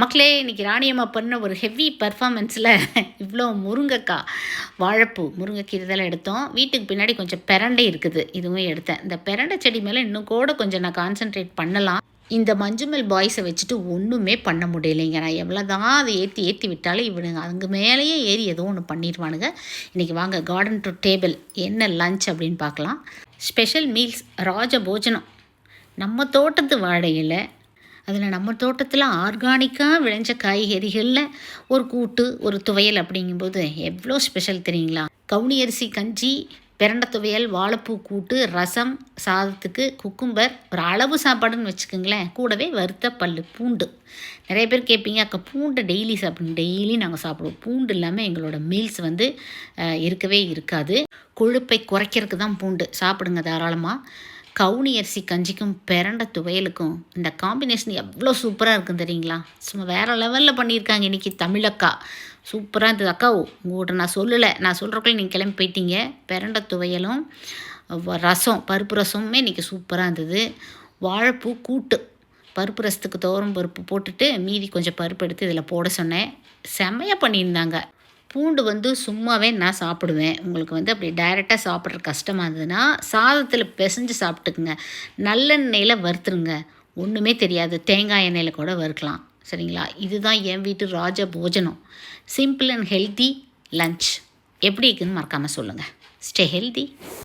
மக்களே இன்றைக்கி ராணியம்மா பண்ண ஒரு ஹெவி பர்ஃபார்மன்ஸில் இவ்வளோ முருங்கைக்காய், வாழைப்பூ, முருங்கைக்கீரை இதெல்லாம் எடுத்தோம். வீட்டுக்கு பின்னாடி கொஞ்சம் பெரண்டை இருக்குது, இதுவும் எடுத்தேன். இந்த பெரண்டை செடி மேலே இன்னும் கூட கொஞ்சம் நான் கான்சென்ட்ரேட் பண்ணலாம். இந்த மஞ்சுமல் பாய்ஸை வச்சுட்டு ஒன்றுமே பண்ண முடியலைங்க. நான் எவ்வளோ தான் அதை ஏற்றி விட்டாலும் இவனுங்க அங்கே மேலேயே ஏறி ஏதோ ஒன்று பண்ணிடுவானுங்க. இன்றைக்கி வாங்க கார்டன் டு டேபிள் என்ன லஞ்ச் அப்படின்னு பார்க்கலாம். ஸ்பெஷல் மீல்ஸ், ராஜ போஜனம். நம்ம தோட்டத்து வாழையில், அதில் நம்ம தோட்டத்தில் ஆர்கானிக்காக விளைஞ்ச காய்கறிகளில் ஒரு கூட்டு, ஒரு துவையல் அப்படிங்கும்போது எவ்வளோ ஸ்பெஷல் தெரியுங்களா? கவுனி அரிசி கஞ்சி, பிரண்டை துவையல், வாழைப்பூ கூட்டு, ரசம், சாதத்துக்கு குக்கும்பர், ஒரு அளவு சாப்பாடுன்னு வச்சுக்கோங்களேன். கூடவே வறுத்த பூண்டு. நிறைய பேர் கேட்பீங்க, அக்கா பூண்டு டெய்லி சாப்பிடுங்க. டெய்லி நாங்கள் சாப்பிடுவோம். பூண்டு இல்லாமல் எங்களோட மீல்ஸ் இருக்கவே இருக்காது. கொழுப்பை குறைக்கிறதுக்கு தான் பூண்டு. சாப்பிடுங்க தாராளமாக. கவுனி அரிசி கஞ்சிக்கும் பிரண்டை துவையலுக்கும் இந்த காம்பினேஷன் எவ்வளோ சூப்பராக இருக்குன்னு தெரியுங்களா? சும்மா வேறு லெவலில் பண்ணியிருக்காங்க இன்றைக்கி தமிழக்கா. சூப்பராக இருந்தது. அக்கா உங்கள்கிட்ட நான் சொல்லலை, நான் சொல்கிறக்குள்ள நீங்கள் கிளம்பி போயிட்டீங்க. பிரண்டை துவையலும் ரசம், பருப்பு ரசமுமே இன்றைக்கி சூப்பராக இருந்தது. வாழைப்பூ கூட்டு, பருப்பு ரசத்துக்கு துவரம் பருப்பு போட்டுட்டு மீதி கொஞ்சம் பருப்பு எடுத்து இதில் போட சொன்னேன். செம்மையாக பண்ணியிருந்தாங்க. பூண்டு சும்மாவே நான் சாப்பிடுவேன். உங்களுக்கு அப்படி டைரெக்டாக சாப்பிட்ற கஷ்டமாக இருந்ததுன்னா சாதத்தில் பிசைஞ்சு சாப்பிட்டுக்குங்க. நல்லெண்ணெயில் வறுத்துருங்க, ஒன்றுமே தெரியாது. தேங்காய் எண்ணெயில் கூட வறுக்கலாம். சரிங்களா? இதுதான் என் வீட்டு ராஜ போஜனம். Simple and healthy lunch. எப்படி இருக்குதுன்னு மறக்காமல் சொல்லுங்கள். Stay healthy.